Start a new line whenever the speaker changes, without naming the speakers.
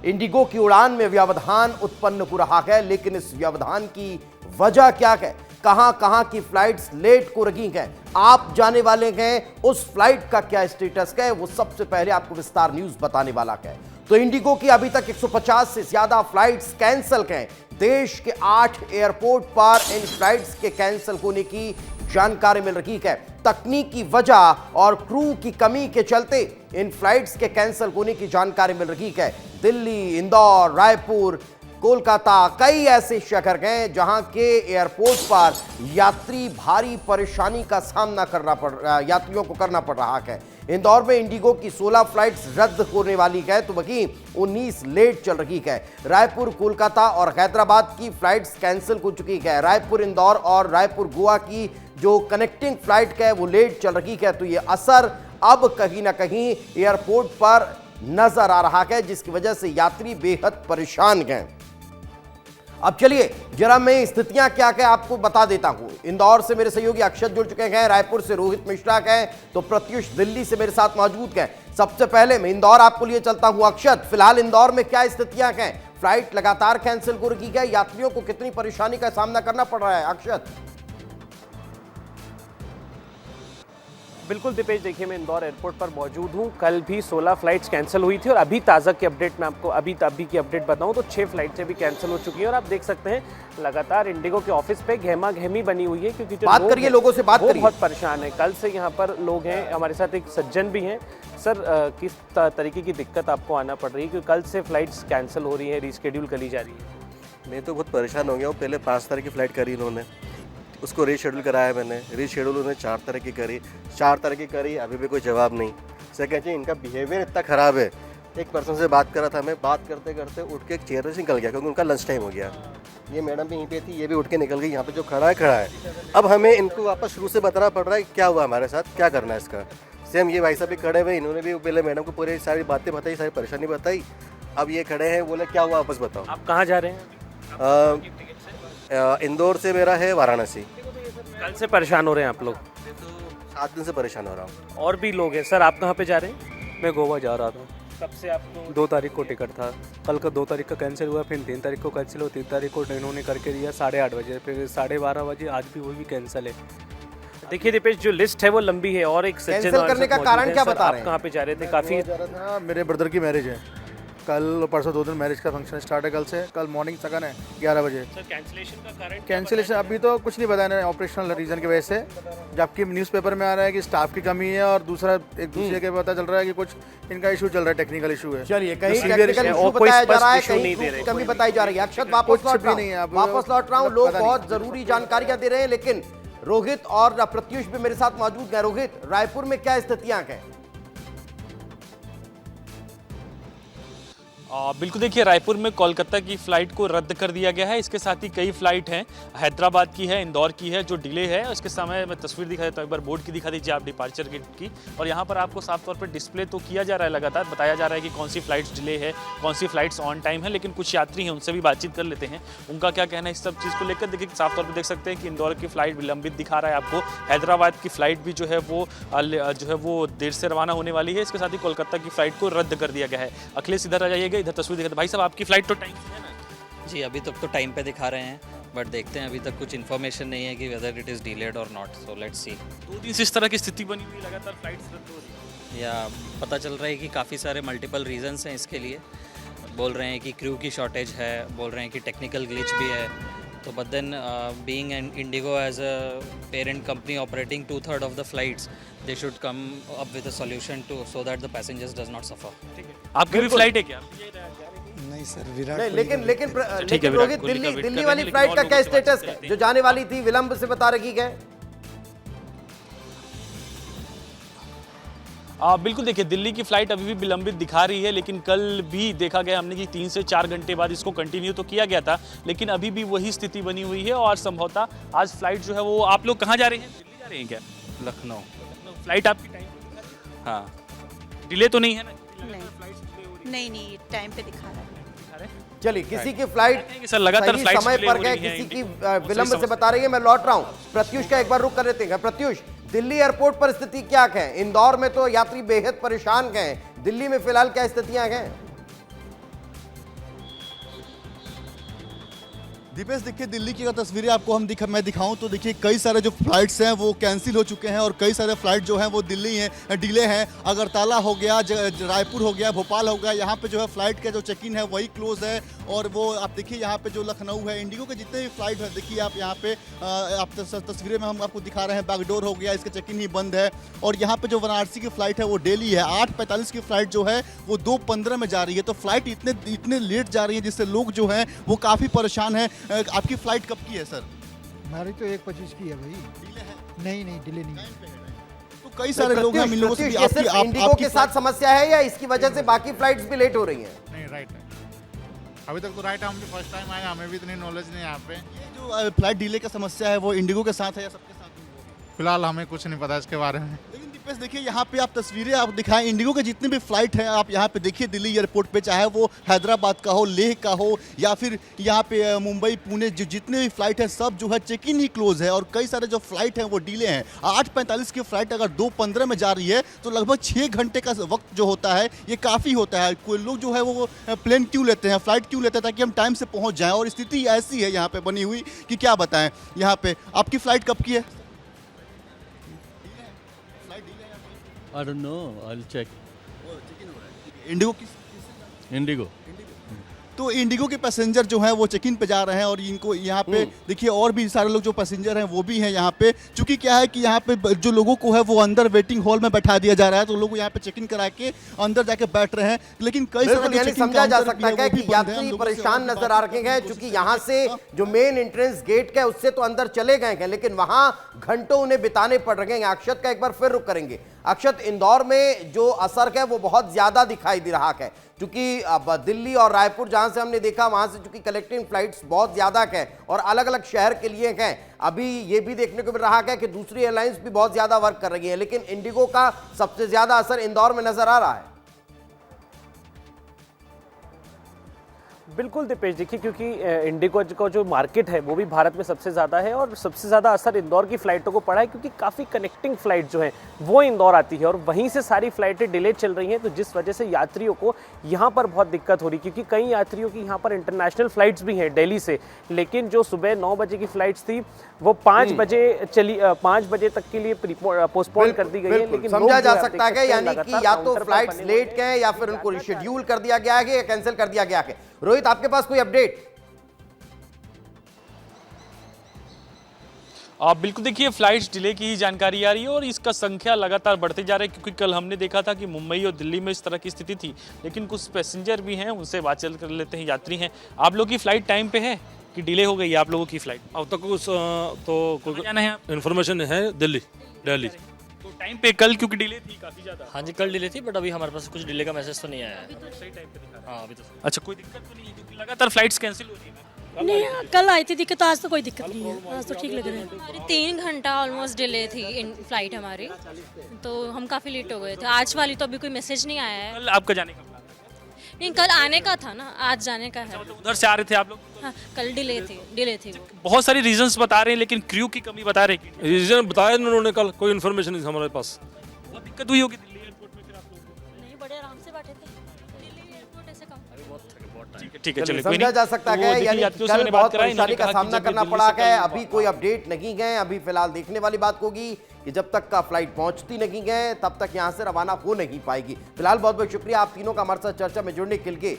Indigo की उड़ान में व्यवधान उत्पन्न हो रहा है, लेकिन इस व्यवधान की वजह क्या है, कहां कहां की फ्लाइट्स लेट को रही हैं, आप जाने वाले हैं उस फ्लाइट का क्या स्टेटस है, वो सबसे पहले आपको विस्तार न्यूज बताने वाला है। तो इंडिगो की अभी तक 150 से ज्यादा फ्लाइट्स कैंसिल हैं। देश के 8 एयरपोर्ट पर इन फ्लाइट्स के कैंसिल होने की जानकारी मिल रही है। तकनीकी वजह और क्रू की कमी के चलते इन फ्लाइट्स के कैंसिल होने की जानकारी मिल रही है। दिल्ली, इंदौर, रायपुर, कोलकाता, कई ऐसे शहर हैं जहां के एयरपोर्ट पर यात्री भारी परेशानी का सामना यात्रियों को करना पड़ रहा है। इंदौर में इंडिगो की 16 फ्लाइट्स रद्द होने वाली है, तो वहीं 19 लेट चल रही है। रायपुर, कोलकाता और हैदराबाद की फ्लाइट्स कैंसिल हो चुकी है। रायपुर, इंदौर और रायपुर, गोवा की जो कनेक्टिंग फ्लाइट है वो लेट चल रही है। तो ये असर अब कहीं ना कहीं एयरपोर्ट पर नजर आ रहा है, जिसकी वजह से यात्री बेहद परेशान हैं। अब चलिए जरा मैं स्थितियां क्या क्या आपको बता देता हूं। इंदौर से मेरे सहयोगी अक्षत जुड़ चुके हैं, रायपुर से रोहित मिश्रा हैं, तो प्रत्युष दिल्ली से मेरे साथ मौजूद हैं। सबसे पहले मैं इंदौर आपको लिए चलता हूं। अक्षत, फिलहाल इंदौर में क्या स्थितियां हैं? फ्लाइट लगातार कैंसिल हो रही है, यात्रियों को कितनी परेशानी का सामना करना पड़ रहा है? अक्षत।
बिल्कुल दीपेश, देखिए मैं इंदौर एयरपोर्ट पर मौजूद हूँ। कल भी 16 फ्लाइट्स कैंसिल हुई थी और अभी ताज़ा की अपडेट मैं आपको अभी की अपडेट बताऊँ तो 6 फ्लाइट्स भी कैंसिल हो चुकी है। और आप देख सकते हैं लगातार इंडिगो के ऑफिस पे गहमा गहमी बनी हुई है, क्योंकि जो
बात करिए लोगों से, बात करिए।
बहुत परेशान है। कल से यहाँ पर लोग हैं, हमारे साथ एक सज्जन भी हैं। सर, किस तरीके की दिक्कत आपको आना पड़ रही है, क्योंकि कल से फ्लाइट्स कैंसिल हो रही है, रीशेड्यूल करी जा रही है?
मैं तो बहुत परेशान हो गया हूँ। पहले 5 तारीख की फ़्लाइट करी इन्होंने, उसको रीशेड्यूल कराया मैंने, रीशेड्यूल उन्होंने 4 तारीख की करी, 4 तारीख की करी, अभी भी कोई जवाब नहीं। सेकेंड चीज़, इनका बिहेवियर इतना ख़राब है। एक पर्सन से बात करा था मैं, बात करते करते उठ के एक चेयर से निकल गया, क्योंकि उनका लंच टाइम हो गया। ये मैडम भी यहीं पे थी, ये भी उठ के निकल गई। यहाँ पे जो खड़ा है। अब हमें इनको वापस शुरू से बताना पड़ रहा है क्या हुआ हमारे साथ, क्या करना है इसका। सेम ये भाई साहब भी खड़े हुए, इन्होंने भी पहले मैडम को पूरी सारी बातें बताई, सारी परेशानी बताई। अब ये खड़े हैं, बोले क्या हुआ वापस बताओ।
आप कहाँ जा रहे हैं?
इंदौर से मेरा है वाराणसी।
कल से परेशान हो रहे हैं आप लोग?
तो 7 दिन से परेशान हो रहा हूँ।
और भी लोग हैं। सर, आप कहाँ पे जा रहे हैं?
मैं गोवा जा रहा था।
कब से आपको?
2 तारीख को टिकट था, कल का 2 तारीख का कैंसिल हुआ, फिर 3 तारीख को कैंसिल हुआ, 3 तारीख को इन्होंने करके दिया 8:30 बजे, फिर 12:30 बजे, आज भी वो भी कैंसिल है।
देखिए दीपेश, जो लिस्ट है वो लंबी है और एक
कैंसिल करने का कारण क्या बता रहे हैं?
कहाँ पे जा रहे थे? काफी
मेरे ब्रदर की मैरिज है, कल परसों 2 दिन मैरिज का फंक्शन स्टार्ट है। कल से कल मॉर्निंग सगन है 11 बजे।
सर, कैंसिलेशन का कारण?
कैंसिलेशन अभी तो कुछ नहीं बताया, ऑपरेशनल रीजन की वजह से, जबकि न्यूज़पेपर में आ रहा है कि स्टाफ की कमी है, और दूसरा एक दूसरे के पता चल रहा है कि कुछ इनका इशू चल रहा है, टेक्निकल इशू है।
चलिए, कहीं टेक्निकल इशू बताया जा रहा है, कहीं कमी बताई जा रही है। अक्षत, वापस लौट रहा हूँ। लोग बहुत जरूरी जानकारियां दे रहे हैं, लेकिन रोहित और प्रत्युष भी मेरे साथ मौजूद हैं। रोहित, रायपुर में क्या स्थितियां हैं?
बिल्कुल, देखिए रायपुर में कोलकाता की फ़्लाइट को रद्द कर दिया गया है। इसके साथ ही कई फ़्लाइट हैं, हैदराबाद की है, इंदौर की है, जो डिले है। उसके समय मैं तस्वीर दिखा देता हूँ, एक बार बोर्ड की दिखा दीजिए आप, डिपार्चर गेट की। और यहाँ पर आपको साफ तौर पर डिस्प्ले तो किया जा रहा है, लगातार बताया जा रहा है कि कौन सी फ़्लाइट्स डिले है, कौन सी फ़्लाइट्स ऑन टाइम है। लेकिन कुछ यात्री हैं, उनसे भी बातचीत कर लेते हैं, उनका क्या कहना है इस सब चीज़ को लेकर। देखिए साफ तौर पर देख सकते हैं कि इंदौर की फ़्लाइट विलंबित दिखा रहा है आपको, हैदराबाद की फ़्लाइट भी जो है वो देर से रवाना होने वाली है। इसके साथ ही कोलकाता की फ़्लाइट को रद्द कर दिया गया है। अखिलेश इधर आ जाइएगा, इधर तस्वीर दिखाते। भाई साहब, आपकी फ़्लाइट तो टाइम है ना?
जी, अभी तक तो टाइम पे दिखा रहे हैं, बट देखते हैं, अभी तक कुछ इन्फॉर्मेशन नहीं है कि वेदर इट इज़ डिलेड और नॉट, सो लेट्स सी।
2 दिन से इस तरह की स्थिति बनी हुई, लगातार फ्लाइट्स रद्द हो रही है।
या पता चल रहा है कि काफ़ी सारे मल्टीपल रीजंस हैं इसके लिए। बोल रहे हैं कि क्रू की शॉर्टेज है, बोल रहे हैं कि टेक्निकल ग्लिच भी है। तो but then being an IndiGo as a parent company operating 2/3 of the flights, they should come up with a solution to so that the passengers does not suffer.
ठीक है, आपकी भी फ्लाइट है क्या?
नहीं सर, विराट
नहीं, लेकिन
ठीक है,
रोहित,
विराट कोहली का वेट
दिल्ली
कर
वाली
रहे हैं,
फ्लाइट का
लेकिन
क्या
और लोगों से
स्टेटस
बात
है,
करते
जो जाने वाली थी, विलंब से बता रखी है?
बिल्कुल, देखिए दिल्ली की फ़्लाइट अभी भी विलंबित दिखा रही है, लेकिन कल भी देखा गया हमने कि 3 से 4 घंटे बाद इसको कंटिन्यू तो किया गया था, लेकिन अभी भी वही स्थिति बनी हुई है। और संभवतः आज फ्लाइट जो है वो, आप लोग कहाँ जा रहे हैं? दिल्ली जा रहे हैं क्या?
लखनऊ।
फ्लाइट आपकी टाइम?
हाँ।
डिले तो नहीं है ना?
नहीं, टाइम पे दिखा रहा है।
चलिए, किसी की फ्लाइट
सर लगातार
सही
फ्लाइट
समय पर गए, किसी की विलंब से बता रही है। मैं लौट रहा हूं, प्रत्युष का एक बार रुक कर लेते हैं। प्रत्युष, दिल्ली एयरपोर्ट पर स्थिति क्या है? इंदौर में तो यात्री बेहद परेशान हैं, दिल्ली में फिलहाल क्या स्थितियां हैं?
दीपेश, देखिए दिल्ली की अगर तस्वीरें आपको मैं दिखाऊं तो देखिए कई सारे जो फ्लाइट्स हैं वो कैंसिल हो चुके हैं और कई सारे फ्लाइट जो हैं वो दिल्ली हैं, डिले हैं। अगरतला हो गया, रायपुर हो गया, भोपाल हो गया, यहाँ पे जो है फ्लाइट का जो चेक इन है वही क्लोज है। और वो आप देखिए यहाँ पे जो लखनऊ है, इंडिगो के जितने भी फ्लाइट है देखिए आप यहाँ पे आप तस्वीरें में हम आपको दिखा रहे हैं, बागडोर हो गया, इसका चेक इन ही बंद है। और यहाँ पे जो वाराणसी की फ्लाइट है वो डेली है, 8:45 की फ्लाइट जो है वो 2:15 में जा रही है। तो फ्लाइट इतने लेट जा रही है जिससे लोग जो हैं वो काफ़ी परेशान हैं। आपकी फ्लाइट कब की है सर?
हमारी तो 1:25 की है भाई।
डिले है?
नहीं डिले नहीं है।
तो कई सारे लोग हैं, इन लोगों से भी
इंडिगो के साथ समस्या है या इसकी वजह से बाकी फ्लाइट्स भी लेट हो रही हैं?
नहीं, राइट है। अभी तक तो राइट है, हम भी फर्स्ट टाइम आए, हमें भी इतनी नॉलेज नहीं है यहाँ पे।
ये जो फ्लाइट डिले का समस्या है वो इंडिगो के साथ है या सबके साथ है?
फिलहाल हमें कुछ नहीं पता इसके बारे में।
लेकिन दीपेश देखिए यहाँ पे आप तस्वीरें आप दिखाएं, इंडिगो के जितने भी फ्लाइट हैं आप यहाँ पे देखिए दिल्ली एयरपोर्ट पे, चाहे वो हैदराबाद का हो, लेह का हो या फिर यहाँ पे मुंबई, पुणे, जितने भी फ्लाइट हैं सब जो है चेक इन ही क्लोज है। और कई सारे जो फ्लाइट हैं वो डिले हैं। 8:45 की फ्लाइट अगर 2:15 में जा रही है तो लगभग 6 घंटे का वक्त जो होता है ये काफ़ी होता है। कोई लोग जो है वो प्लेन क्यों लेते हैं, फ्लाइट क्यों लेते हैं, ताकि हम टाइम से पहुँच जाएँ। और स्थिति ऐसी है यहाँ पर बनी हुई कि क्या बताएँ। यहाँ पर आपकी फ़्लाइट कब की है?
I don't know. I'll check.
Indigo की?
Indigo.
तो इंडिगो के पैसेंजर जो हैं वो चेक इन पे जा रहे हैं और इनको यहाँ पे देखिए और भी सारे लोग जो पैसेंजर हैं वो भी हैं यहाँ पे। चूंकि क्या है कि यहाँ पे जो लोगों को है वो अंदर वेटिंग हॉल में बैठा दिया जा रहा है, तो लोग यहाँ पे चेक इन करा के अंदर जाके बैठ रहे हैं। लेकिन कई सारे
समझा जा सकता है कि यात्री परेशान नजर आ रहे हैं, चूंकि यहाँ से जो मेन एंट्रेंस गेट है उससे तो अंदर चले गए हैं, लेकिन वहां घंटों उन्हें बिताने पड़ रहे हैं। अक्षत का एक बार फिर रुक करेंगे। अक्षत, इंदौर में जो असर है वो बहुत ज्यादा दिखाई दे रहा है, क्योंकि अब दिल्ली और रायपुर जहां से हमने देखा वहां से चूंकि कलेक्टिंग फ्लाइट्स बहुत ज्यादा है और अलग अलग शहर के लिए हैं। अभी ये भी देखने को मिल रहा है कि दूसरी एयरलाइंस भी बहुत ज्यादा वर्क कर रही है, लेकिन इंडिगो का सबसे ज्यादा असर इंदौर में नजर आ रहा है।
बिल्कुल दीपेश, देखिए क्योंकि इंडिगो का जो मार्केट है वो भी भारत में सबसे ज़्यादा है और सबसे ज़्यादा असर इंदौर की फ़्लाइटों को पड़ा है, क्योंकि काफ़ी कनेक्टिंग फ़्लाइट जो हैं वो इंदौर आती है और वहीं से सारी फ़्लाइटें डिले चल रही हैं। तो जिस वजह से यात्रियों को यहाँ पर बहुत दिक्कत हो रही है, क्योंकि कई यात्रियों की यहाँ पर इंटरनेशनल फ़्लाइट्स भी हैं दिल्ली से, लेकिन जो सुबह 9 बजे की फ़्लाइट्स थी वो 5 बजे तक के लिए पोस्टपोन कर दी गई है। लेकिन
समझा जा सकता है यानी कि या तो फ्लाइट्स लेट गए या फिर उनको रिशेड्यूल कर दिया गया है या कैंसिल कर दिया गया है। रोहित, आपके पास कोई अपडेट?
आप बिल्कुल देखिए फ्लाइट्स डिले की ही जानकारी आ रही है और इसका संख्या लगातार बढ़ते जा रहा है, क्योंकि कल हमने देखा था कि मुंबई और दिल्ली में इस तरह की स्थिति थी। लेकिन कुछ पैसेंजर भी हैं, उनसे बातचीत कर लेते हैं। यात्री हैं, आप लोग की फ़्लाइट टाइम पे है कि डिले हो गई है आप लोगों की फ़्लाइट?
अब तक कुछ तो
जाना है
इन्फॉर्मेशन है दिल्ली।
तो टाइम पे कल क्योंकि डिले थी काफ़ी ज़्यादा?
हाँ जी, कल डिले थी, बट अभी हमारे पास कुछ डिले का मैसेज तो नहीं आया है।
सही टाइम पे दिखा रहा है।
हाँ अभी तो।
अच्छा, कोई दिक्कत तो नहीं है क्योंकि लगातार फ्लाइट्स कैंसिल हो रही है?
नहीं, कल आई थी दिक्कत, आज तो कोई दिक्कत नहीं है, आज तो ठीक लग रहा है।
हमारी 3 घंटा ऑलमोस्ट डिले थी फ्लाइट हमारी, तो हम काफ़ी लेट हो गए थे। आज वाली तो अभी कोई मैसेज नहीं आया है।
कल आपका जाने का प्लान है?
नहीं, कल आने का था ना, आज जाने का है।
मतलब उधर से आ रहे थे आप लोग?
हाँ, कल डिले थी वो।
बहुत सारी रीजंस बता रहे हैं, लेकिन क्रू की कमी बता रहे हैं।
रीजन बताया उन्होंने, कल कोई इन्फॉर्मेशन नहीं हमारे पास।
बहुत दिक्कत हुई होगी दिल्ली एयरपोर्ट में फिर आप लोगों को?
नहीं, बड़े आराम से बैठे थे। दिल्ली एयरपोर्ट ऐसे कम।
ठीक है, चलिए,
समझा जा सकता है यानी कल बहुत परेशानी का सामना करना पड़ा है। अभी कोई अपडेट नहीं है। अभी फिलहाल देखने वाली बात होगी कि जब तक का फ्लाइट पहुंचती नहीं है तब तक यहां से रवाना हो नहीं पाएगी। फिलहाल बहुत बहुत शुक्रिया आप तीनों का हमारे साथ चर्चा में जुड़ने के लिए।